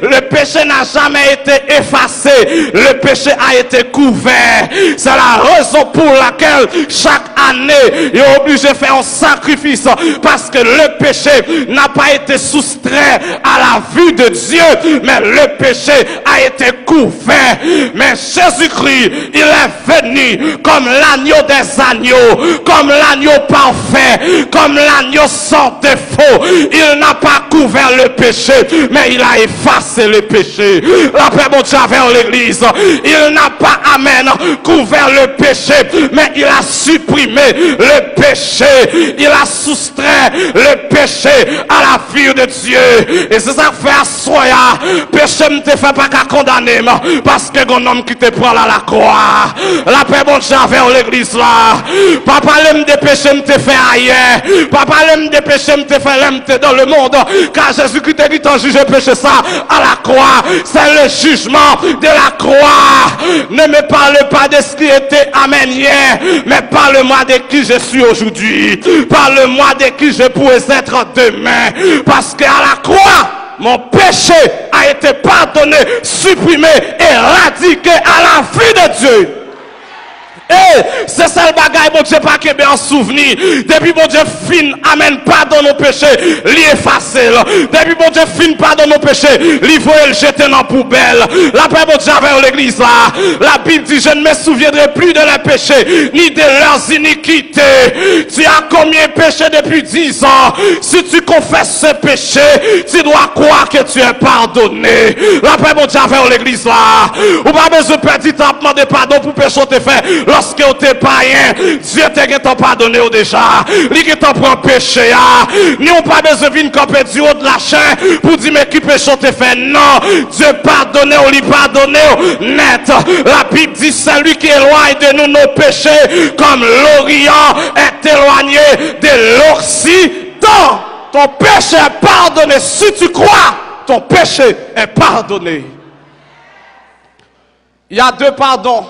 Le péché n'a jamais été effacé. Le péché a été couvert. C'est la raison pour laquelle chaque année, il est obligé de faire un sacrifice. Parce que le péché n'a pas été soustrait à la vue de Dieu. Mais le péché a été couvert. Mais Jésus-Christ, il est venu comme l'agneau des agneaux. Comme l'agneau parfait. Comme l'agneau sans défaut. Il n'a pas couvert le péché. Mais il a effacé le péché. La paix mon Dieu envers l'église. Il n'a pas, amen, couvert le péché, mais il a supprimé le péché. Il a soustrait le péché à la vie de Dieu. Et c'est ça que fait à soya. Péché ne te fait pas qu'à condamner, parce que un homme qui te prend à la croix. La paix mon Dieu envers l'église là. Papa l'aime des péchés me te fait ailleurs. Papa l'aime des péchés me te fait l'aime dans le monde. Car Jésus qui te dit en juger péché ça à la croix. C'est le jugement de la croix. Ne me parle pas de ce qui était amen hier, mais parle-moi de qui je suis aujourd'hui. Parle-moi de qui je pourrais être demain. Parce qu'à la croix, mon péché a été pardonné, supprimé, éradiqué à la vie de Dieu. Et c'est ça le bagaille, mon Dieu, pas qu'il y ait un souvenir. Depuis mon Dieu fin, amen, pardonne nos péchés, l'y effacer. Depuis mon Dieu fin, pardonne nos péchés, l'y faut le jeter dans la poubelle. La paix, mon Dieu, avec l'église là. La Bible dit, je ne me souviendrai plus de leurs péchés, ni de leurs iniquités. Tu as combien péché depuis 10 ans? Si tu confesses ce péché, tu dois croire que tu es pardonné. La paix, mon Dieu, avec l'église là. Ou pas besoin de petit temps demander pardon pour péché te fait. Lorsque tu es païen, Dieu t'a pardonné déjà. Lui qui t'a pris péché. Nous n'avons pas besoin de venir camper du haut de la chair pour dire mais qui péché te fait. Non, Dieu pardonné ou lui pardonné net. La Bible dit celui qui éloigne de nous nos péchés comme l'Orient est éloigné de l'Occident. Ton péché est pardonné. Si tu crois, ton péché est pardonné. Il y a deux pardons.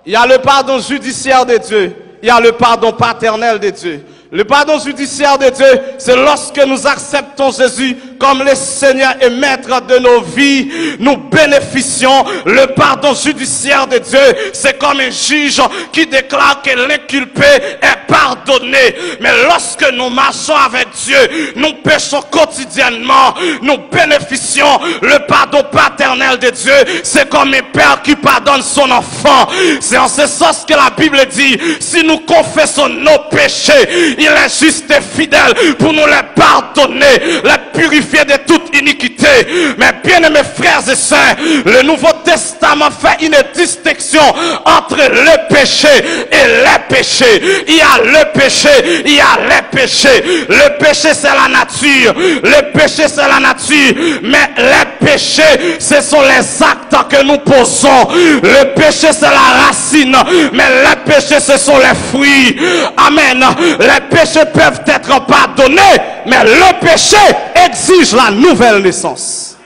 Il y a le pardon judiciaire de Dieu. Il y a le pardon paternel de Dieu. Le pardon judiciaire de Dieu, c'est lorsque nous acceptons Jésus comme le Seigneur et Maître de nos vies, nous bénéficions. Le pardon judiciaire de Dieu, c'est comme un juge qui déclare que l'inculpé est pardonné. Mais lorsque nous marchons avec Dieu, nous péchons quotidiennement, nous bénéficions le pardon paternel de Dieu. C'est comme un père qui pardonne son enfant. C'est en ce sens que la Bible dit, si nous confessons nos péchés, il est juste et fidèle pour nous les pardonner, les purifier de toute iniquité. Mais bien aimés frères et sœurs, le Nouveau Testament fait une distinction entre le péché et les péchés. Il y a le péché, il y a les péchés. Le péché c'est la nature, le péché c'est la nature, mais les péchés ce sont les actes que nous posons. Le péché c'est la racine, mais les péchés ce sont les fruits. Amen. Les péchés peuvent être pardonnés, mais le péché exige la nouvelle naissance.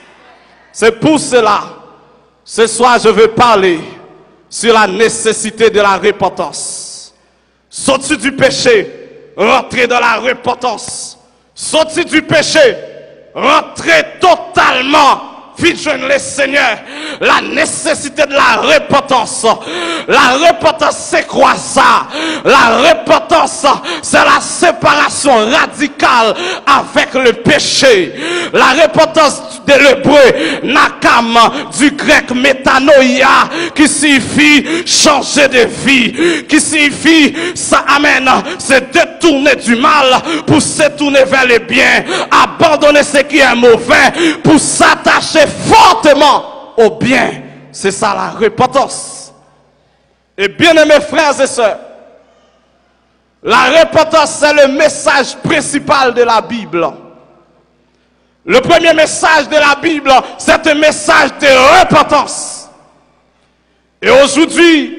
C'est pour cela, ce soir je veux parler sur la nécessité de la repentance. Sortir du péché, rentrer dans la repentance. Sortir du péché, rentrer totalement. Vite joindre le Seigneur. La nécessité de la repentance. La repentance c'est quoi ça? La repentance c'est la séparation radicale avec le péché. La repentance de l'hébreu nakam, du grec métanoïa, qui signifie changer de vie, qui signifie ça amène se détourner du mal pour se tourner vers le bien, abandonner ce qui est mauvais pour s'attacher fortement au bien. C'est ça la repentance. Et bien aimés frères et sœurs, la repentance c'est le message principal de la Bible. Le premier message de la Bible, c'est un message de repentance. Et aujourd'hui,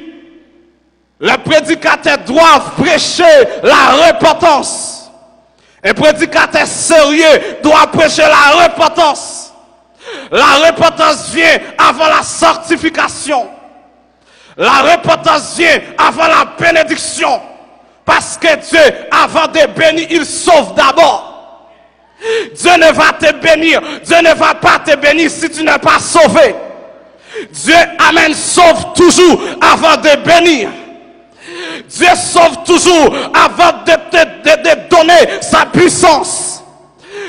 les prédicateurs doivent prêcher la repentance. Un prédicateur sérieux doit prêcher la repentance. La repentance vient avant la sanctification. La repentance vient avant la bénédiction. Parce que Dieu, avant de bénir, il sauve d'abord. Dieu ne va te bénir. Dieu ne va pas te bénir si tu n'es pas sauvé. Dieu, amen, sauve toujours avant de bénir. Dieu sauve toujours avant de te donner sa puissance.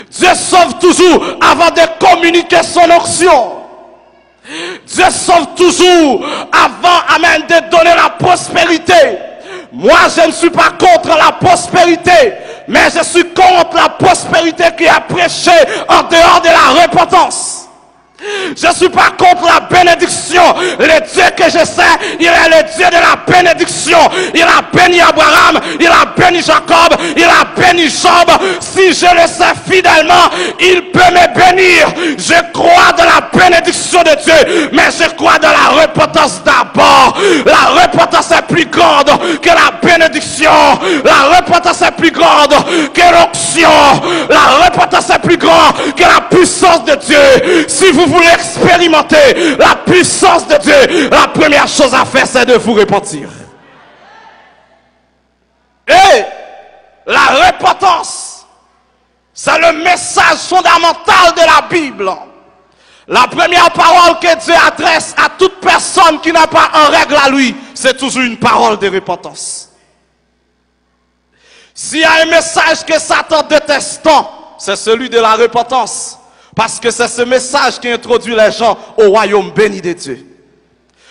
Dieu sauve toujours avant de communiquer son onction. Dieu sauve toujours avant, amen, de donner la prospérité. Moi, je ne suis pas contre la prospérité, mais je suis contre la prospérité qui est prêchée en dehors de la repentance. Je ne suis pas contre la bénédiction. Le Dieu que je sais, il est le Dieu de la bénédiction. Il a béni Abraham, il a béni Jacob, il a béni Job. Si je le sais fidèlement, il peut me bénir. Je crois dans la bénédiction de Dieu, mais je crois dans la repentance d'abord. La repentance est plus grande que la bénédiction. La repentance est plus grande que l'onction. La repentance est plus grande que la puissance de Dieu. Si vous voulez expérimenter la puissance de Dieu, la première chose à faire, c'est de vous repentir. Et la repentance, c'est le message fondamental de la Bible. La première parole que Dieu adresse à toute personne qui n'a pas en règle à lui, c'est toujours une parole de repentance. S'il y a un message que Satan déteste, c'est celui de la repentance. Parce que c'est ce message qui introduit les gens au royaume béni de Dieu.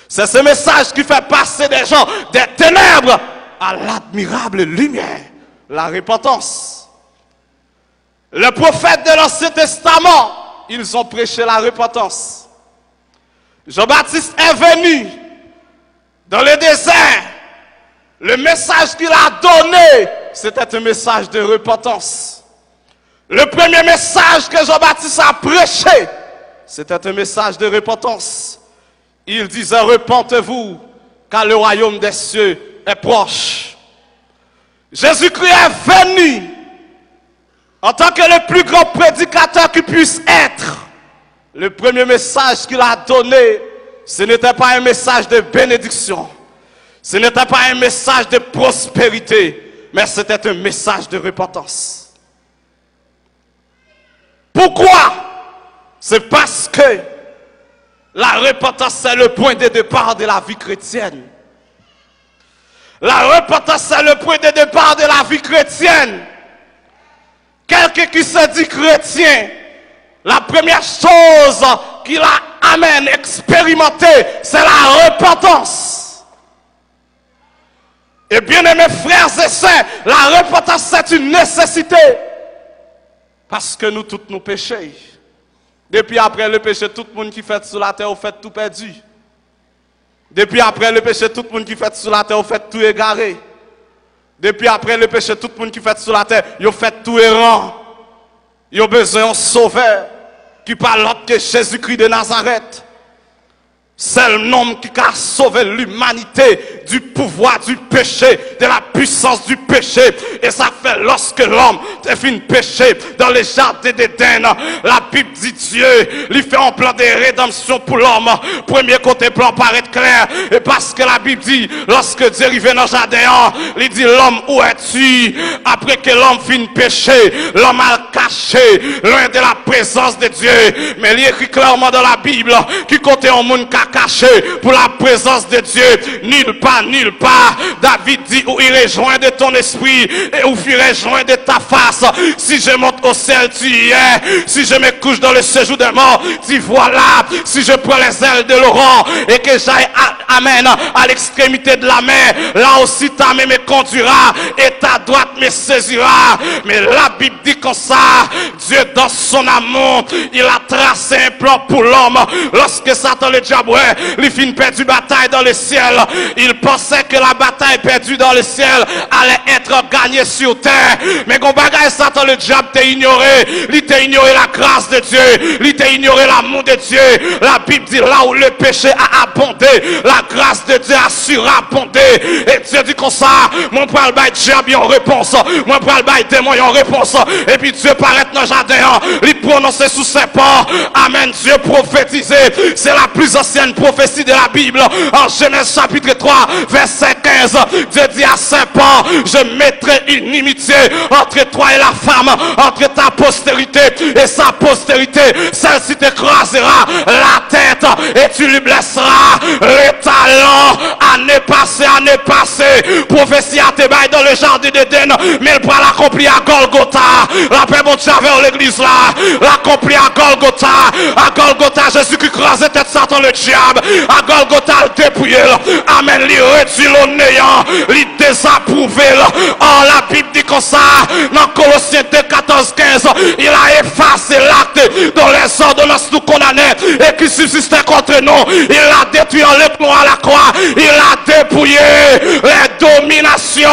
C'est ce message qui fait passer des gens des ténèbres à l'admirable lumière, la repentance. Les prophètes de l'Ancien Testament, ils ont prêché la repentance. Jean-Baptiste est venu dans le désert. Le message qu'il a donné, c'était un message de repentance. Le premier message que Jean-Baptiste a prêché, c'était un message de repentance. Il disait, repentez-vous, car le royaume des cieux est proche. Jésus-Christ est venu en tant que le plus grand prédicateur qui puisse être. Le premier message qu'il a donné, ce n'était pas un message de bénédiction. Ce n'était pas un message de prospérité, mais c'était un message de repentance. Pourquoi? C'est parce que la repentance, c'est le point de départ de la vie chrétienne. La repentance, c'est le point de départ de la vie chrétienne. Quelqu'un qui se dit chrétien, la première chose qu'il a, amen, expérimenté, c'est la repentance. Et bien aimés frères et sœurs, la repentance, c'est une nécessité. Parce que nous tous nous péchons. Depuis après le péché, tout le monde qui fait sur la terre, au fait tout perdu. Depuis après le péché, tout le monde qui fait sur la terre, au fait tout égaré. Depuis après le péché, tout le monde qui fait sur la terre, au fait tout errant. Ils ont besoin d'un sauveur qui parle l'autre que Jésus-Christ de Nazareth. C'est le nom qui a sauvé l'humanité du pouvoir du péché, de la puissance du péché. Et ça fait lorsque l'homme est fini péché dans les jardins d'Éden. La Bible dit Dieu, lui fait un plan de rédemption pour l'homme. Premier côté plan paraît clair. Et parce que la Bible dit, lorsque Dieu arrive dans le jardin, il dit l'homme où es-tu? Après que l'homme finit péché, l'homme a caché, loin de la présence de Dieu. Mais il écrit clairement dans la Bible, qui côté un monde caché pour la présence de Dieu, nulle part, nulle part. David dit, où irai joint de ton esprit et où firai joint de ta face. Si je monte au ciel, tu y es. Si je me couche dans le séjour des morts, tu vois là. Si je prends les ailes de l'aurore et que j'aille, amen, à l'extrémité de la mer, là aussi ta main me conduira et ta droite me saisira. Mais la Bible dit comme ça, Dieu dans son amour, il a tracé un plan pour l'homme. Lorsque Satan le diable, il finit perdu bataille dans le ciel. Il pensait que la bataille perdue dans le ciel allait être gagnée sur terre. Mais quand bagaille Satan le diable t'a ignoré. Il t'a ignoré la grâce de Dieu. Il t'a ignoré l'amour de Dieu. La Bible dit là où le péché a abondé, la grâce de Dieu a surabondé. Et Dieu dit comme ça, mon pral bail diable en réponse. Mon pral bail démon en réponse. Et puis Dieu paraît dans le jardin. Il prononce sous ses pas. Amen. Dieu prophétisait. C'est la plus ancienne prophétie de la Bible. En Genèse chapitre 3, verset 15, Dieu dit à serpent, je mettrai une inimitié entre toi et la femme, entre ta postérité et sa postérité. Celle-ci t'écrasera la tête et tu lui blesseras les talons. Année passée, prophétie a été baillée dans le jardin d'Éden, mais elle pourra l'accomplir à Golgotha. La paix mon Dieu vers l'église là, l'accomplir à Golgotha. À Golgotha, Jésus-Christ crasait tête Satan le diable. À Golgotha, le dépouillé. Amen, lui réduit le néant, lui désapprouvé. Oh, la Bible dit comme ça, dans Colossiens 2, 14, 15, il a effacé l'acte dont les ordonnances nous condamnaient et qui subsistait contre nous. Il a détruit en l'éclon à la croix. Il a dépouillé les dominations,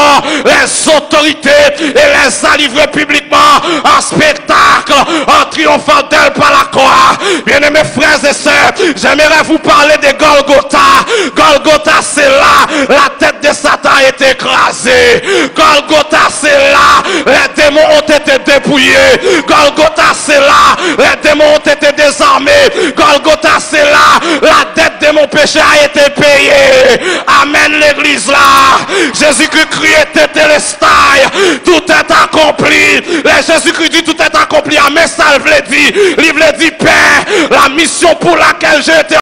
les autorités et les a livrées publiquement en spectacle, en triomphant d'elle par la croix. Bien-aimés frères et sœurs, j'aimerais vous parler de Golgotha. Golgotha, c'est là, la tête de Satan a été écrasée. Golgotha, c'est là, les démons ont été dépouillés. Golgotha, c'est là, les démons ont été désarmés. Golgotha, c'est là, la dette de mon péché a été payée. Amen, l'église là. Jésus-Christ criait tétélestai, tout est accompli. Jésus-Christ dit tout est accompli. Amen, ça il veut dire, Père, la mission pour laquelle j'ai été